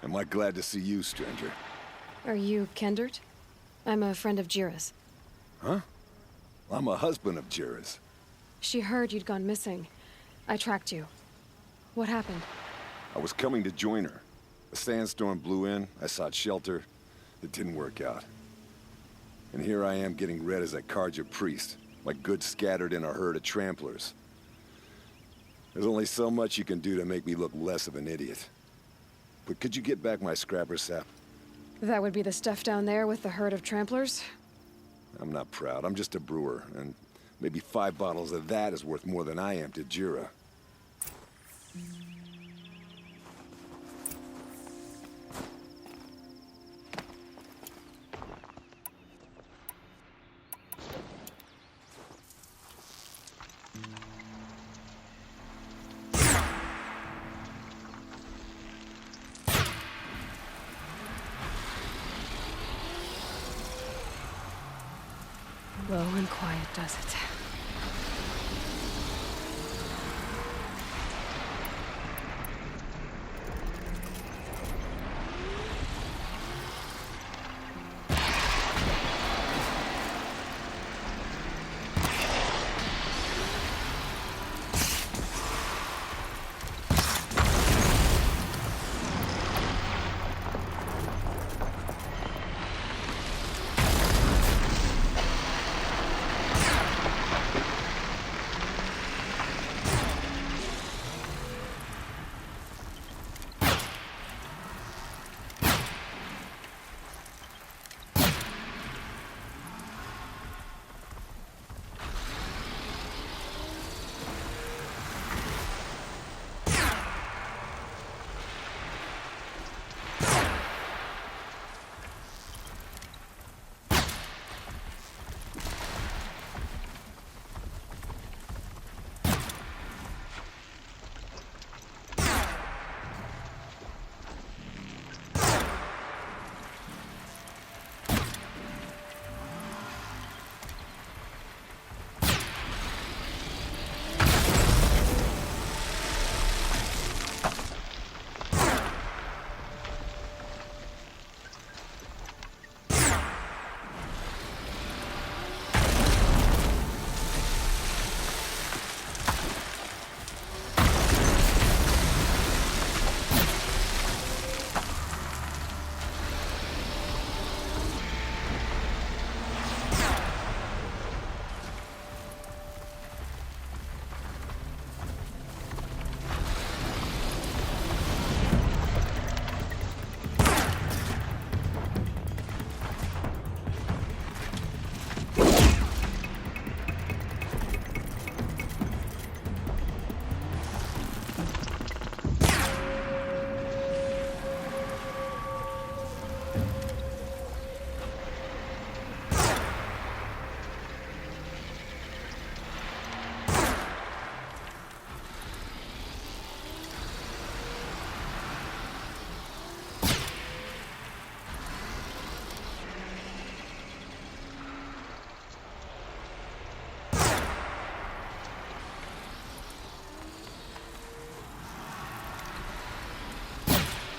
Am I glad to see you, stranger? Are you Kendert? I'm a friend of Jira's. Huh? I'm a husband of Jira's. She heard you'd gone missing. I tracked you. What happened? I was coming to join her. A sandstorm blew in, I sought shelter. It didn't work out. And here I am getting read as a Karja priest, my goods scattered in a herd of tramplers. There's only so much you can do to make me look less of an idiot. But could you get back my scrapper sap? That would be the stuff down there with the herd of tramplers? I'm not proud, I'm just a brewer, and maybe 5 bottles of that is worth more than I am to Jira. Low and quiet does it.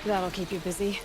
That'll keep you busy.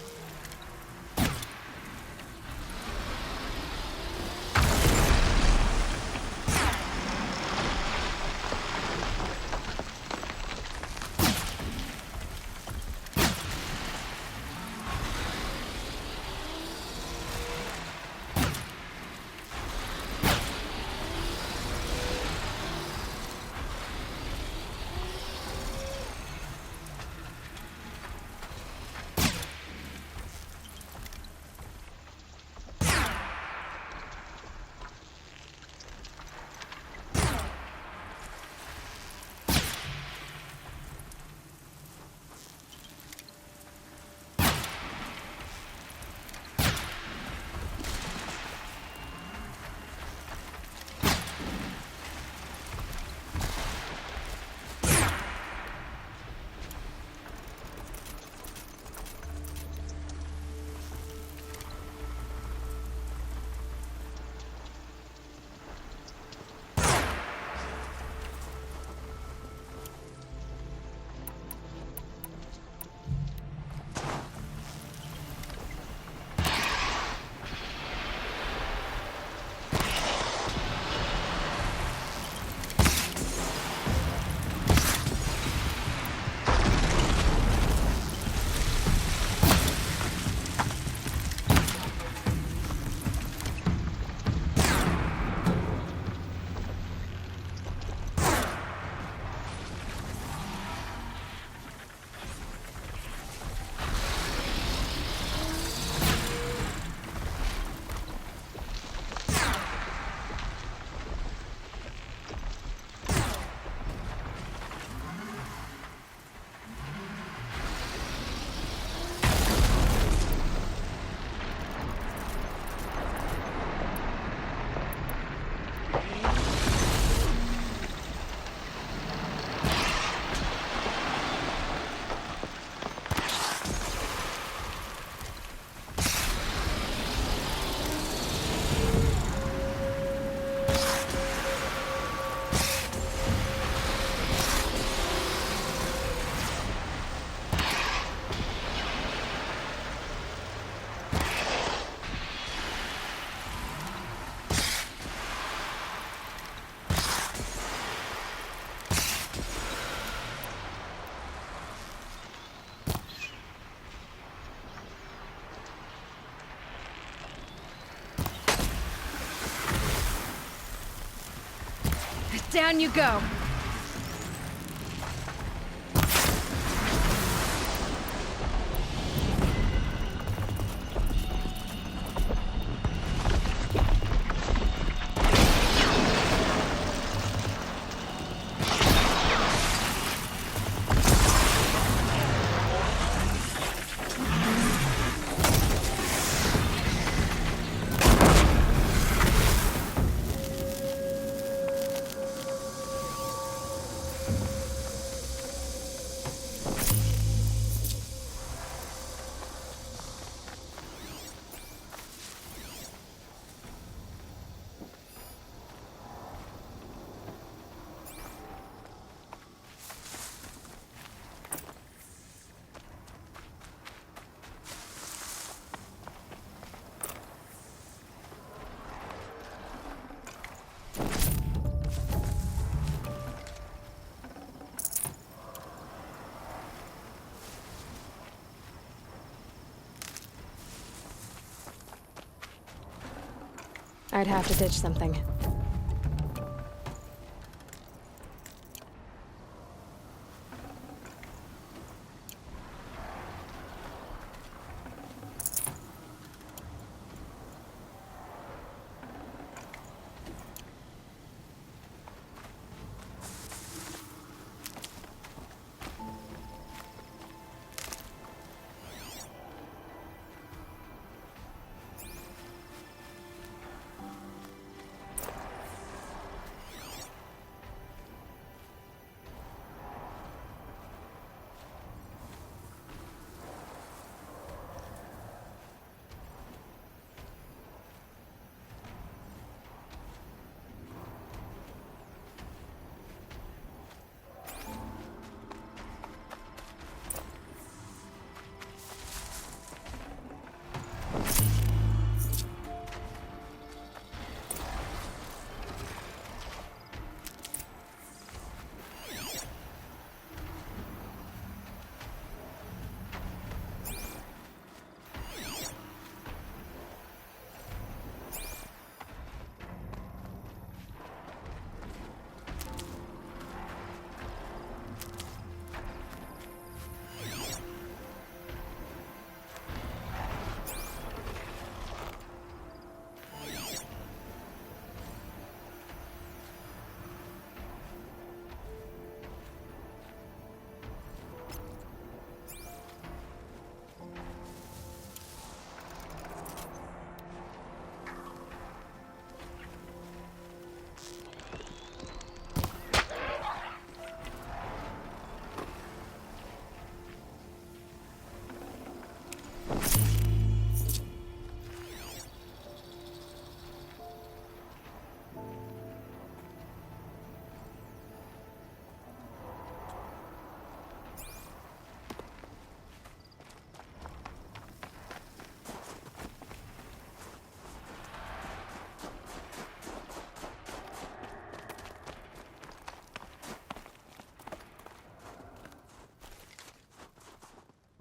Down you go. I'd have to ditch something.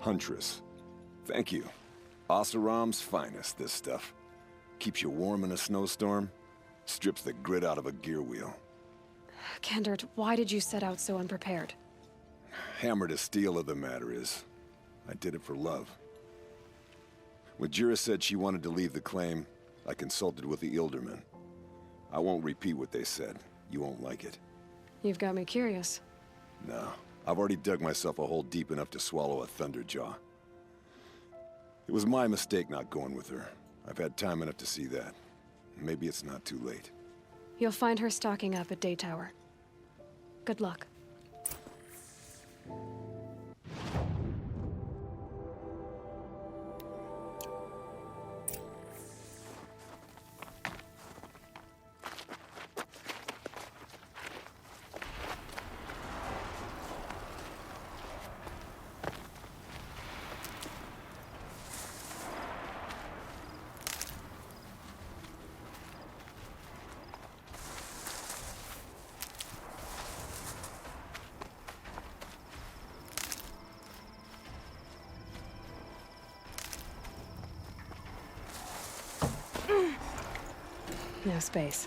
Huntress. Thank you. Oseram's finest, this stuff. Keeps you warm in a snowstorm, strips the grit out of a gear wheel. Kendert, why did you set out so unprepared? Hammer to steel of the matter is, I did it for love. When Jira said she wanted to leave the claim, I consulted with the Ilderman. I won't repeat what they said. You won't like it. You've got me curious. No, I've already dug myself a hole deep enough to swallow a Thunderjaw. It was my mistake not going with her. I've had time enough to see that. Maybe it's not too late. You'll find her stocking up at Day Tower. Good luck. No space.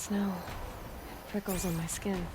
snow. Prickles on my skin.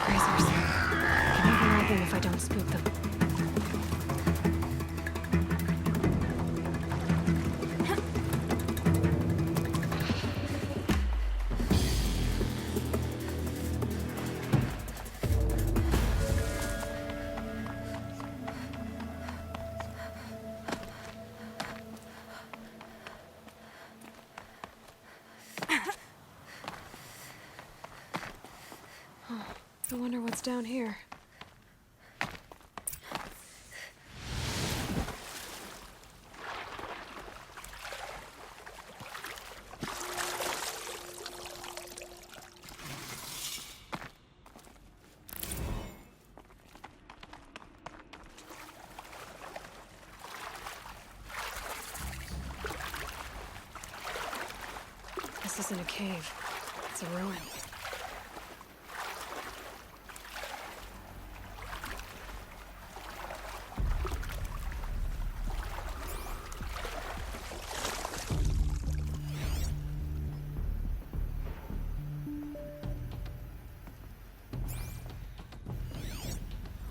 Grazers. Can never rob them if I don't spook them. I wonder what's down here. This isn't a cave. It's a ruin.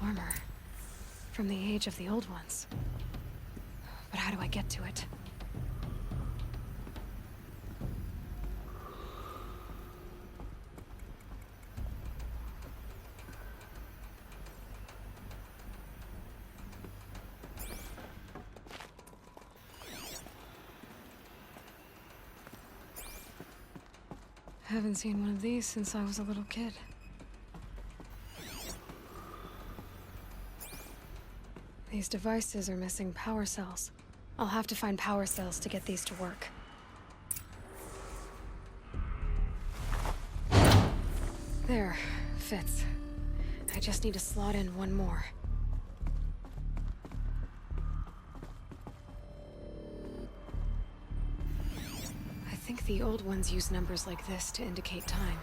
Armor. From the age of the old ones. But how do I get to it? Haven't seen one of these since I was a little kid. These devices are missing power cells. I'll have to find power cells to get these to work. There, fits. I just need to slot in one more. I think the old ones use numbers like this to indicate time.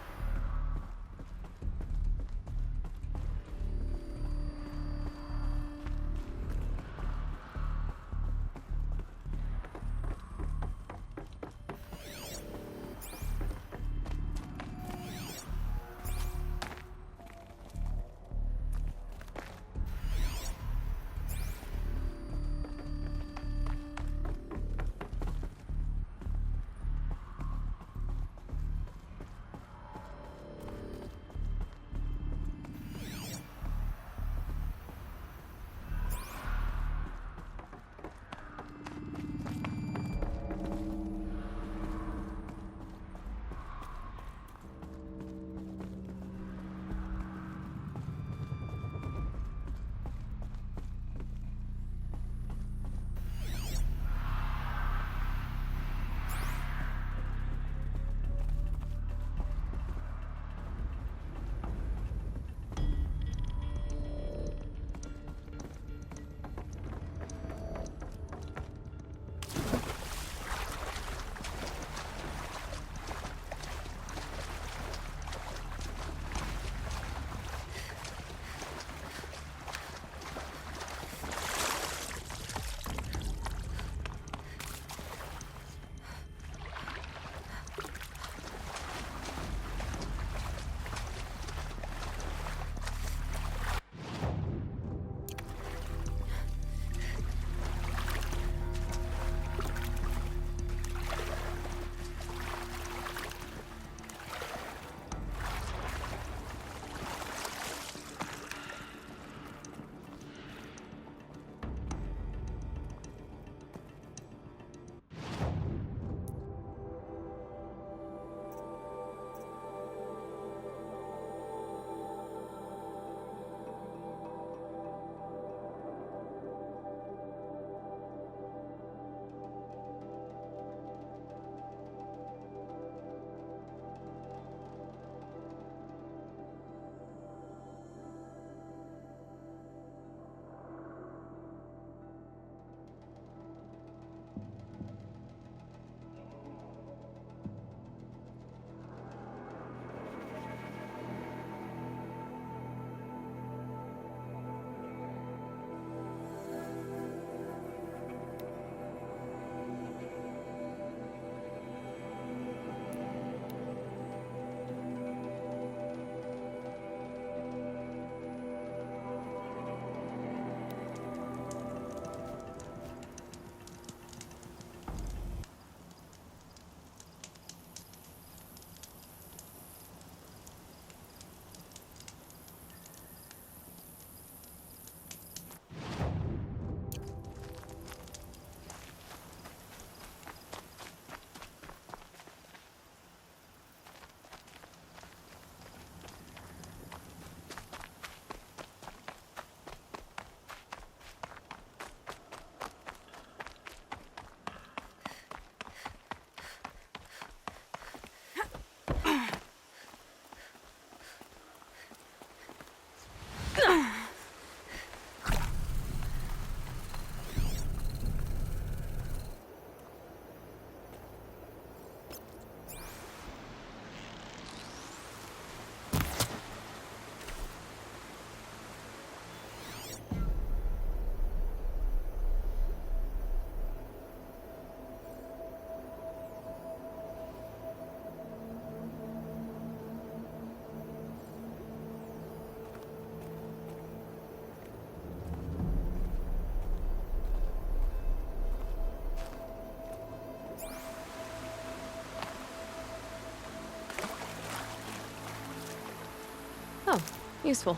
Useful.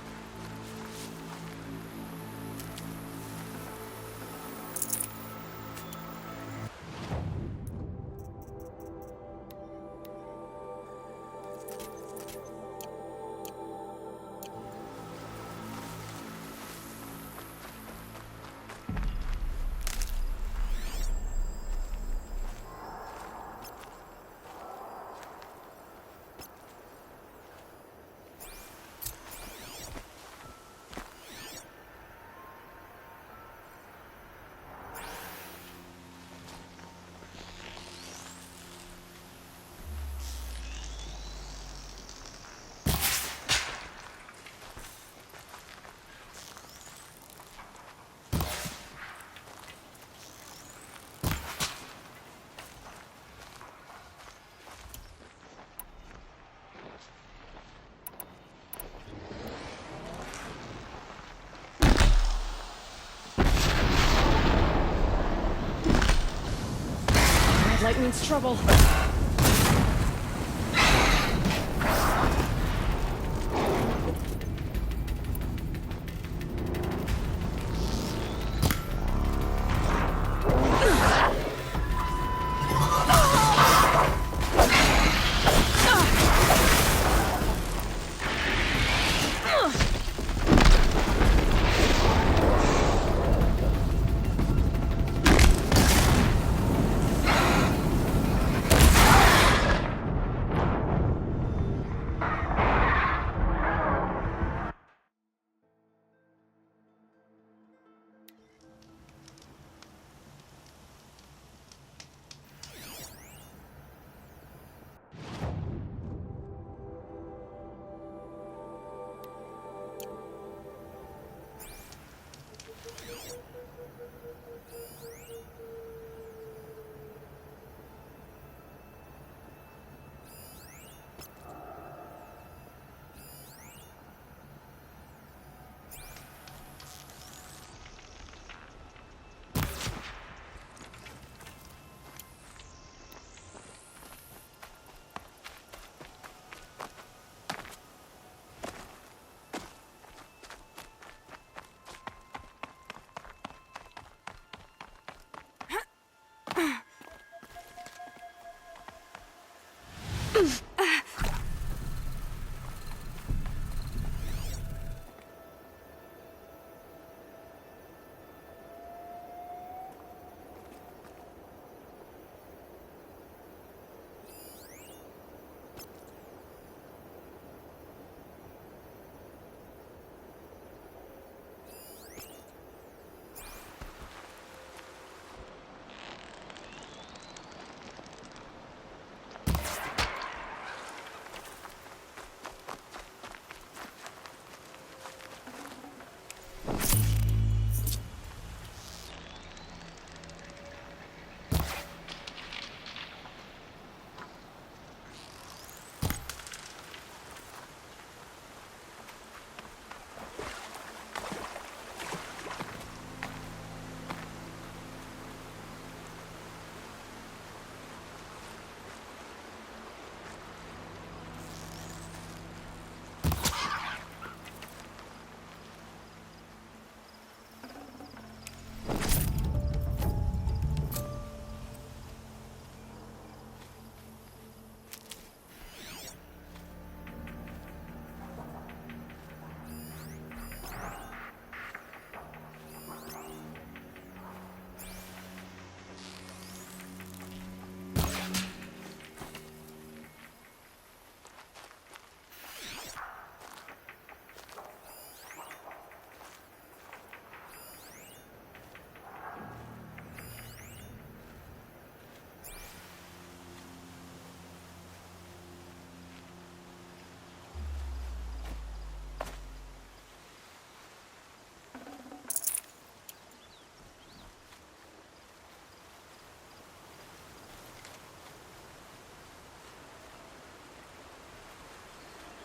Red light means trouble.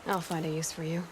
I'll find a use for you.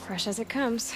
Fresh as it comes.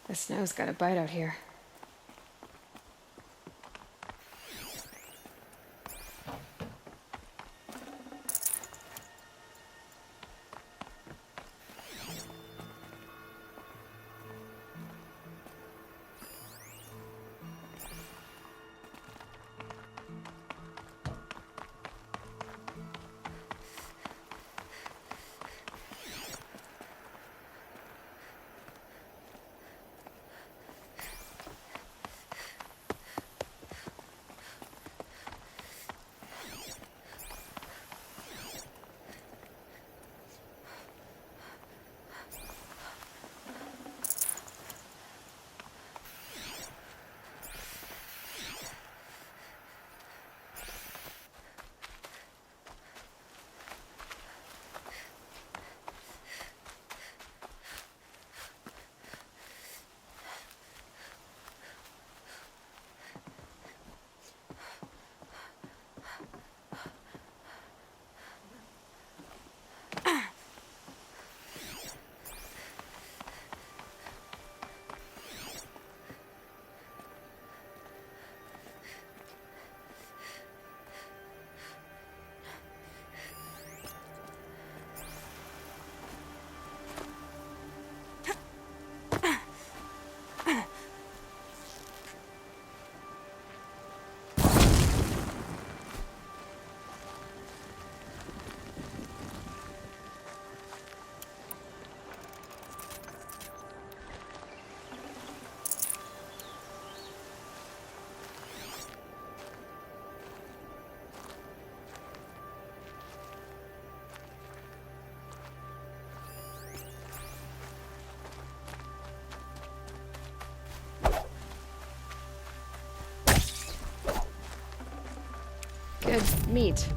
The snow's got a bite out here. Good meat.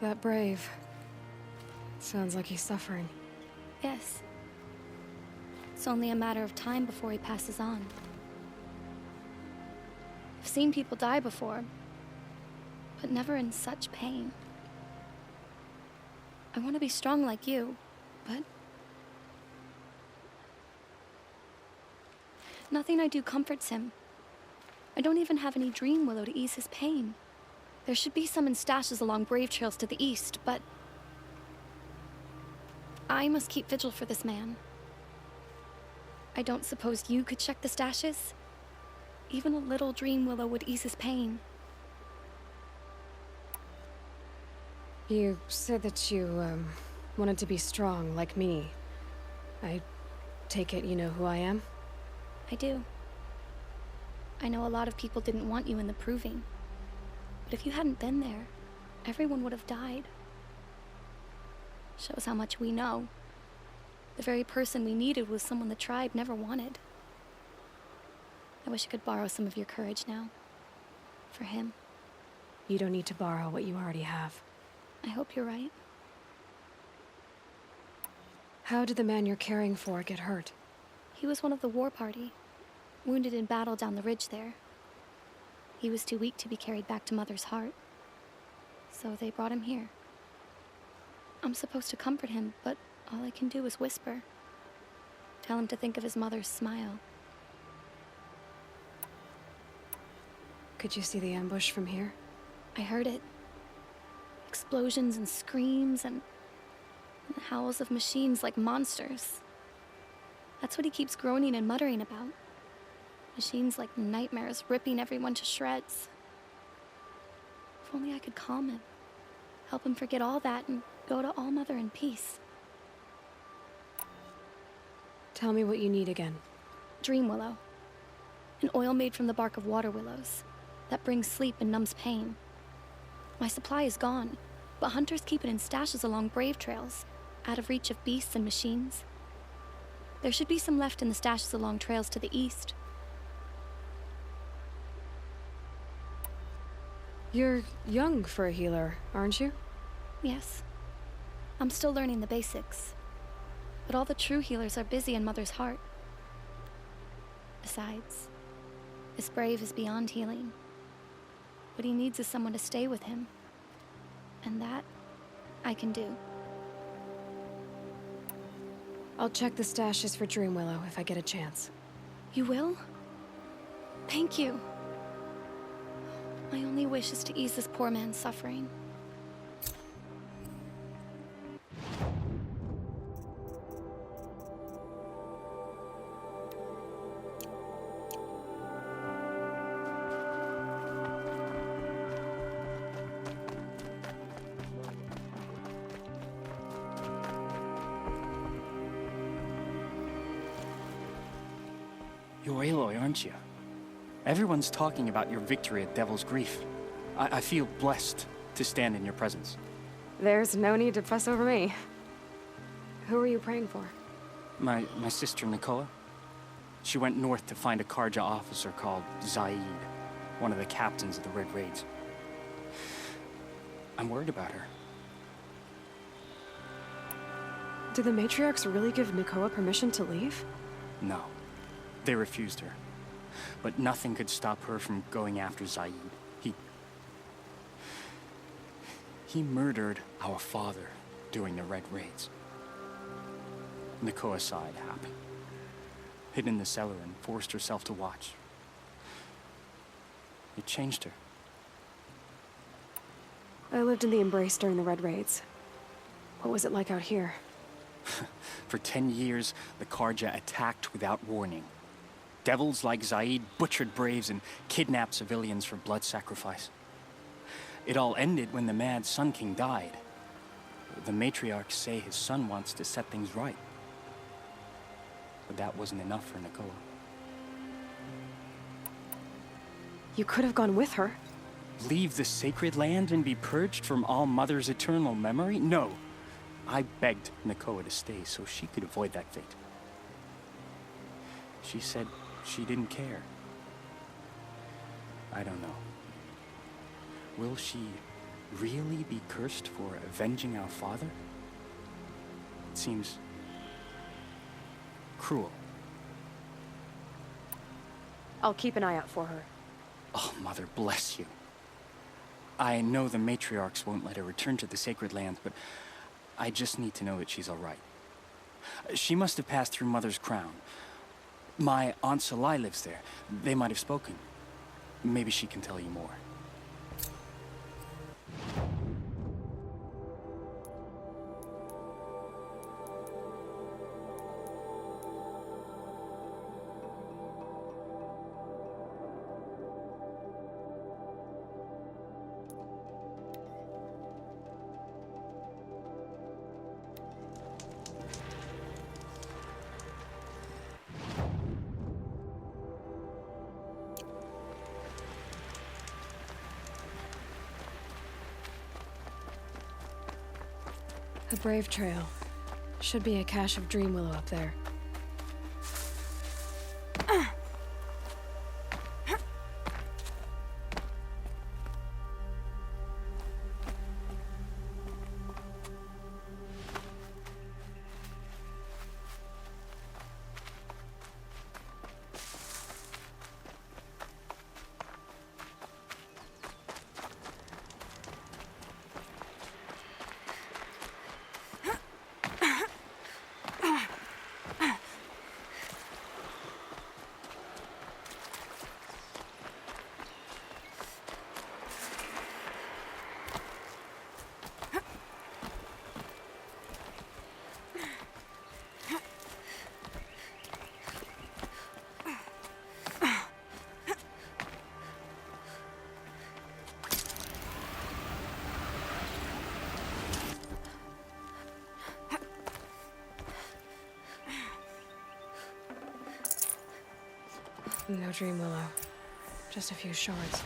That brave. Sounds like he's suffering. Yes. It's only a matter of time before he passes on. I've seen people die before, but never in such pain. I want to be strong like you, but nothing I do comforts him. I don't even have any dream willow to ease his pain. There should be some in stashes along brave trails to the east, but I must keep vigil for this man. I don't suppose you could check the stashes? Even a little dream willow would ease his pain. You said that you, wanted to be strong like me. I take it you know who I am? I do. I know a lot of people didn't want you in the proving. But if you hadn't been there, everyone would have died. Shows how much we know. The very person we needed was someone the tribe never wanted. I wish I could borrow some of your courage now. For him. You don't need to borrow what you already have. I hope you're right. How did the man you're caring for get hurt? He was one of the war party, wounded in battle down the ridge there. He was too weak to be carried back to Mother's heart, so they brought him here. I'm supposed to comfort him, but all I can do is whisper. Tell him to think of his mother's smile. Could you see the ambush from here? I heard it. Explosions and screams and howls of machines like monsters. That's what he keeps groaning and muttering about. Machines like nightmares ripping everyone to shreds. If only I could calm him. Help him forget all that and go to All-Mother in peace. Tell me what you need again. Dream willow. An oil made from the bark of water willows that brings sleep and numbs pain. My supply is gone, but hunters keep it in stashes along brave trails, out of reach of beasts and machines. There should be some left in the stashes along trails to the east. You're young for a healer, aren't you? Yes. I'm still learning the basics. But all the true healers are busy in Mother's heart. Besides, this brave is beyond healing. What he needs is someone to stay with him. And that, I can do. I'll check the stashes for Dream Willow if I get a chance. You will? Thank you. My only wish is to ease this poor man's suffering. You're Aloy, aren't you? Everyone's talking about your victory at Devil's Grief. I feel blessed to stand in your presence. There's no need to fuss over me. Who are you praying for? My sister Nakoa. She went north to find a Karja officer called Zaid, one of the captains of the Red Raids. I'm worried about her. Did the matriarchs really give Nakoa permission to leave? No. They refused her. But nothing could stop her from going after Zaid. He murdered our father during the Red Raids. Nakoa saw it happen. Hid in the cellar and forced herself to watch. It changed her. I lived in the Embrace during the Red Raids. What was it like out here? For 10 years, the Karja attacked without warning. Devils like Zaid butchered braves and kidnapped civilians for blood sacrifice. It all ended when the Mad Sun King died. The matriarchs say his son wants to set things right. But that wasn't enough for Nakoa. You could have gone with her. Leave the sacred land and be purged from all Mother's eternal memory? No. I begged Nakoa to stay so she could avoid that fate. She said she didn't care. I don't know. Will she really be cursed for avenging our father? It seems cruel. I'll keep an eye out for her. Oh, Mother bless you. I know the matriarchs won't let her return to the sacred land, but I just need to know that she's all right. She must have passed through Mother's crown. My Aunt Salai lives there. They might have spoken. Maybe she can tell you more. The Brave Trail. Should be a cache of Dream Willow up there. No Dream Willow. Just a few shards.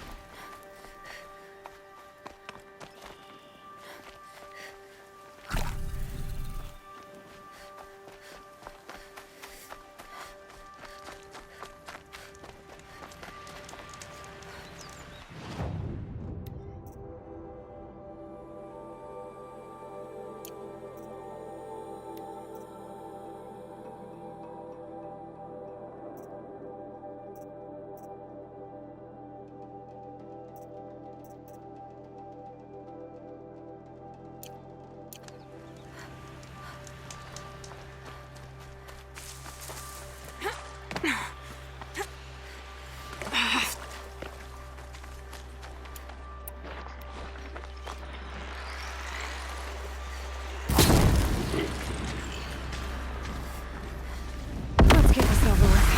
Let's get this over with.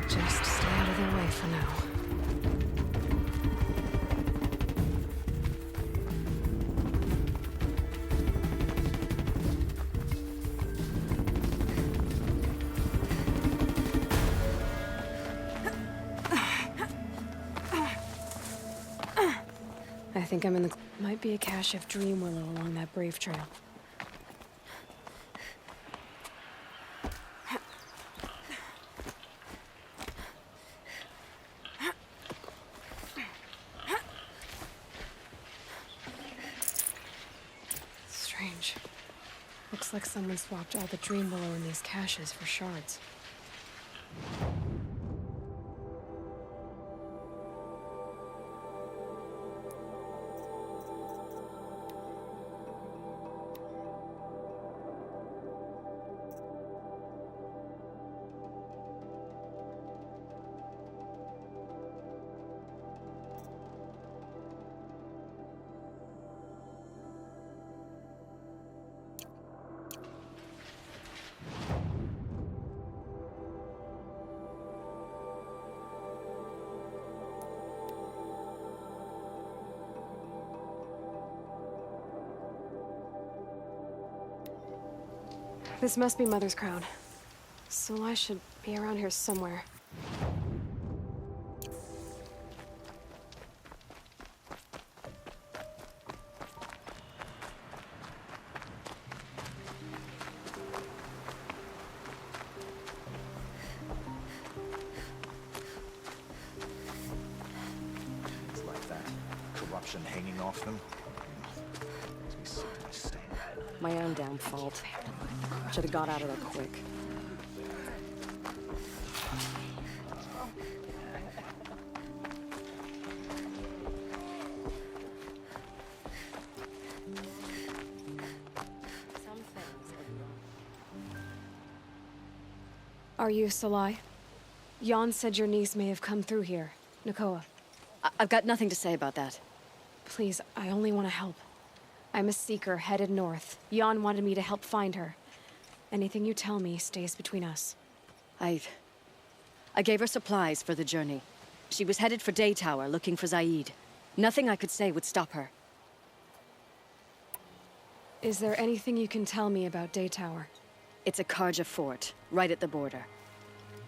Just stay out of their way for now. I think I'm in the... Might be a cache of Dream Willow along that Brave Trail. Strange. Looks like someone swapped all the Dream Willow in these caches for shards. This must be Mother's crown. So I should be around here somewhere. It's like that. Corruption hanging off them. Makes me sick to my stomach. My own damn fault. Should have got out of there quick. Are you Salai? Jan said your niece may have come through here. Nakoa. I've got nothing to say about that. Please, I only want to help. I'm a seeker headed north. Jan wanted me to help find her. Anything you tell me stays between us. I gave her supplies for the journey. She was headed for Day Tower, looking for Zaid. Nothing I could say would stop her. Is there anything you can tell me about Day Tower? It's a Karja fort, right at the border.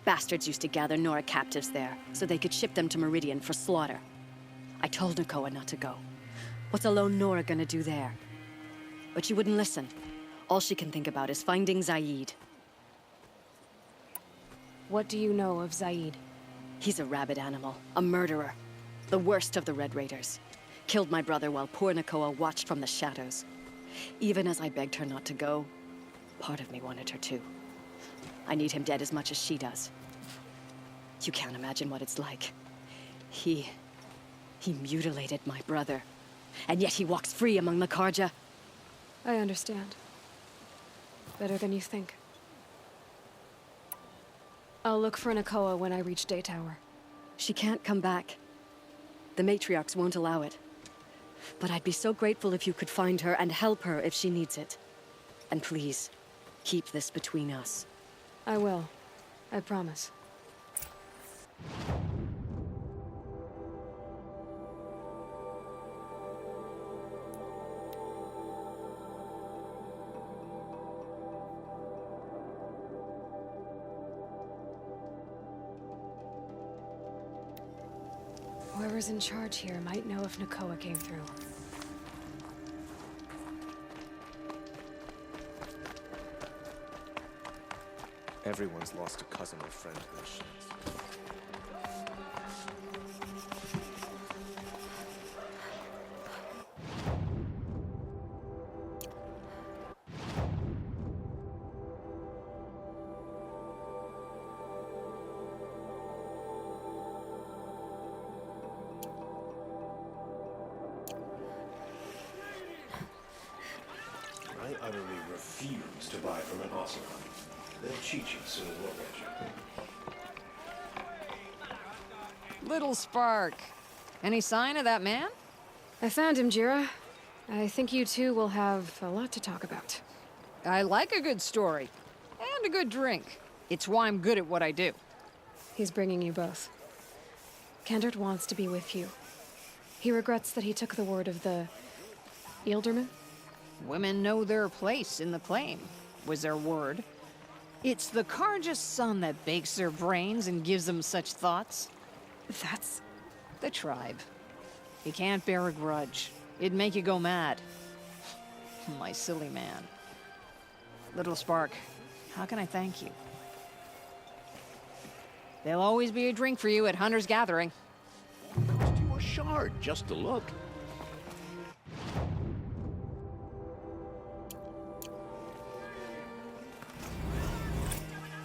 Bastards used to gather Nora captives there, so they could ship them to Meridian for slaughter. I told Nakoa not to go. What's a lone Nora gonna do there? But she wouldn't listen. All she can think about is finding Zaid. What do you know of Zaid? He's a rabid animal, a murderer. The worst of the Red Raiders. Killed my brother while poor Nakoa watched from the shadows. Even as I begged her not to go, part of me wanted her to. I need him dead as much as she does. You can't imagine what it's like. He mutilated my brother. And yet he walks free among the Karja. I understand. Better than you think. I'll look for Nakoa when I reach Day Tower. She can't come back. The matriarchs won't allow it. But I'd be so grateful if you could find her and help her if she needs it. And please, keep this between us. I will. I promise. Whoever's in charge here might know if Nakoa came through. Everyone's lost a cousin or friend to those shits. I utterly refuse to buy from an ocelot. They'll cheat you as soon as look at you. Little Spark. Any sign of that man? I found him, Jira. I think you two will have a lot to talk about. I like a good story. And a good drink. It's why I'm good at what I do. He's bringing you both. Kendrick wants to be with you. He regrets that he took the word of the... Ealderman? Women know their place in the claim, was their word. It's the Karja's son that bakes their brains and gives them such thoughts. That's... The tribe. You can't bear a grudge. It'd make you go mad. My silly man. Little Spark, how can I thank you? There'll always be a drink for you at Hunter's Gathering. Cost you a shard just to look.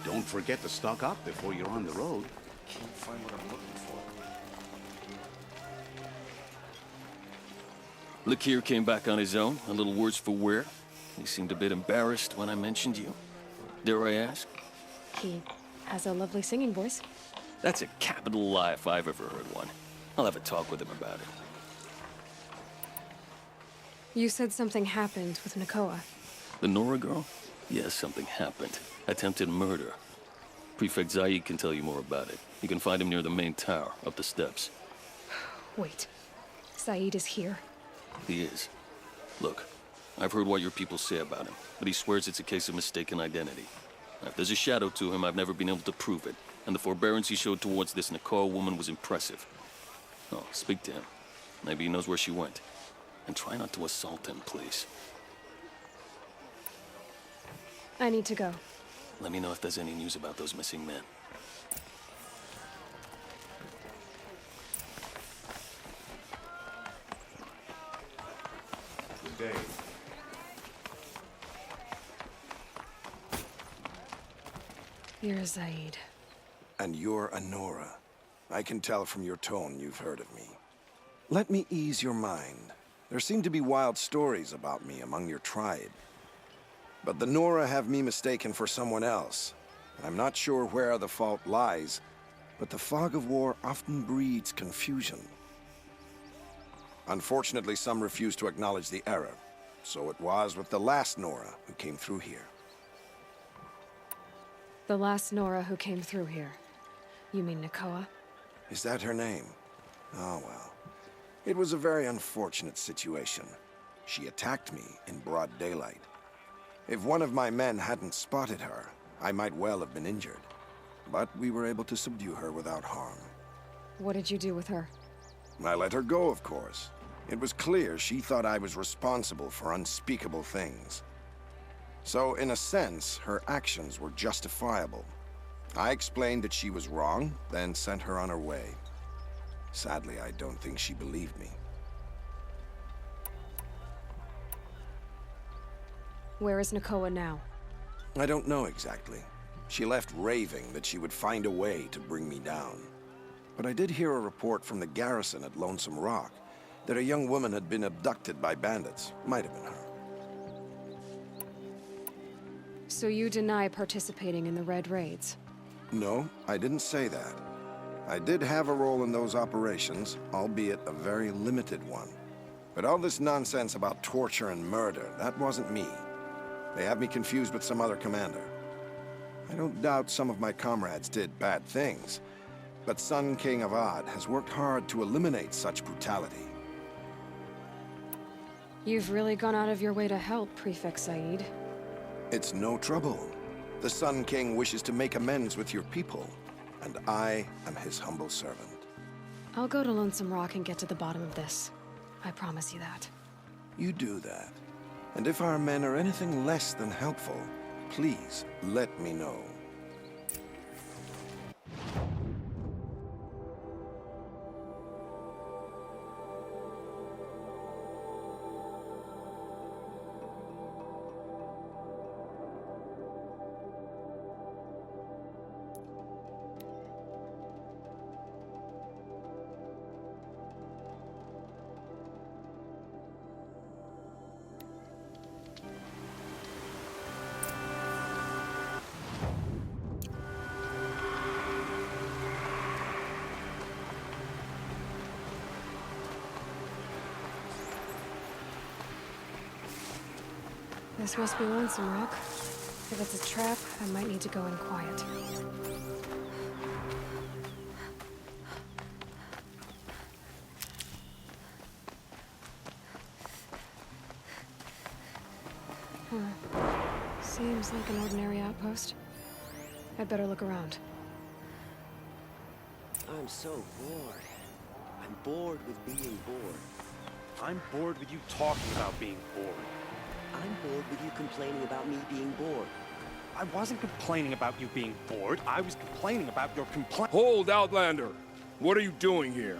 Don't forget to stock up before you're on the road. Can't find what I'm looking for. Lakir came back on his own, a little worse for wear. He seemed a bit embarrassed when I mentioned you. Dare I ask? He has a lovely singing voice. That's a capital lie if I've ever heard one. I'll have a talk with him about it. You said something happened with Nakoa. The Nora girl? Yes, something happened. Attempted murder. Prefect Zaid can tell you more about it. You can find him near the main tower, up the steps. Wait. Zaid is here. He is. Look, I've heard what your people say about him, but he swears it's a case of mistaken identity. Now, if there's a shadow to him, I've never been able to prove it, and the forbearance he showed towards this Nakoa woman was impressive. Oh, speak to him. Maybe he knows where she went. And try not to assault him, please. I need to go. Let me know if there's any news about those missing men. Good day. You're Zaid. And you're Anora. I can tell from your tone you've heard of me. Let me ease your mind. There seem to be wild stories about me among your tribe. But the Nora have me mistaken for someone else. I'm not sure where the fault lies, but the fog of war often breeds confusion. Unfortunately, some refuse to acknowledge the error. So it was with the last Nora who came through here. The last Nora who came through here. You mean Nakoa? Is that her name? Oh, well. It was a very unfortunate situation. She attacked me in broad daylight. If one of my men hadn't spotted her, I might well have been injured. But we were able to subdue her without harm. What did you do with her? I let her go, of course. It was clear she thought I was responsible for unspeakable things. So, in a sense, her actions were justifiable. I explained that she was wrong, then sent her on her way. Sadly, I don't think she believed me. Where is Nakoa now? I don't know exactly. She left raving that she would find a way to bring me down. But I did hear a report from the garrison at Lonesome Rock that a young woman had been abducted by bandits. Might have been her. So you deny participating in the Red Raids? No, I didn't say that. I did have a role in those operations, albeit a very limited one. But all this nonsense about torture and murder, that wasn't me. They have me confused with some other commander. I don't doubt some of my comrades did bad things, but Sun King Avad has worked hard to eliminate such brutality. You've really gone out of your way to help, Prefect Said. It's no trouble. The Sun King wishes to make amends with your people, and I am his humble servant. I'll go to Lonesome Rock and get to the bottom of this. I promise you that. You do that. And if our men are anything less than helpful, please let me know. This must be Lonesome Rock. If it's a trap, I might need to go in quiet. Seems like an ordinary outpost. I'd better look around. I'm so bored. I'm bored with being bored. I'm bored with you talking about being bored. I'm bored with you complaining about me being bored. I wasn't complaining about you being bored. I was complaining about your complaint. Hold, Outlander! What are you doing here?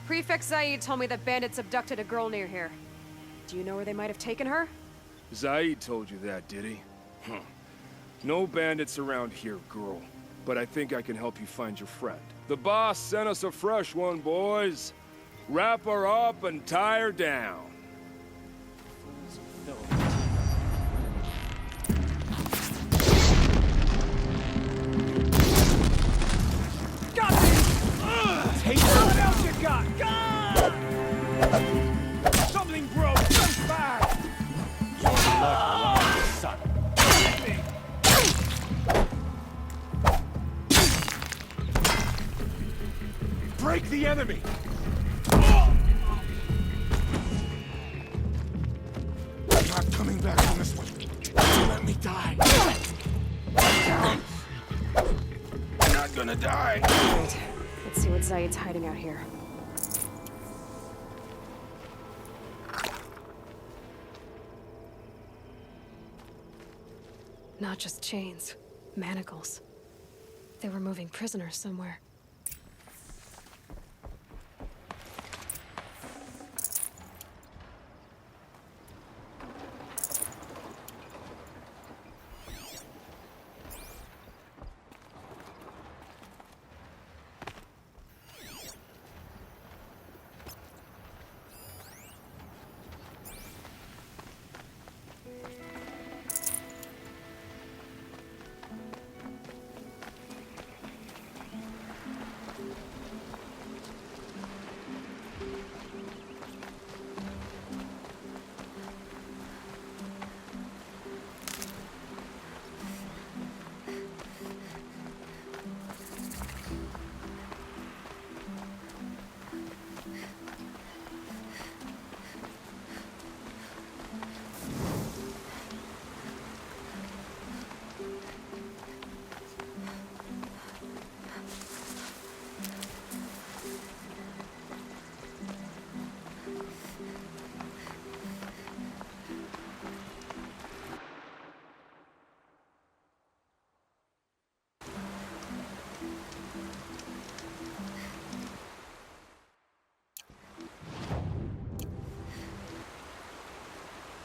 Prefect Zaid told me that bandits abducted a girl near here. Do you know where they might have taken her? Zaid told you that, did he? Huh. No bandits around here, girl. But I think I can help you find your friend. The boss sent us a fresh one, boys. Wrap her up and tie her down. Got me! Take what else you got! Something broke! Jump back! Your luck, son. Hit me! Break the enemy! gonna die. Right. Let's see what Zaid's hiding out here. Not just chains, manacles. They were moving prisoners somewhere.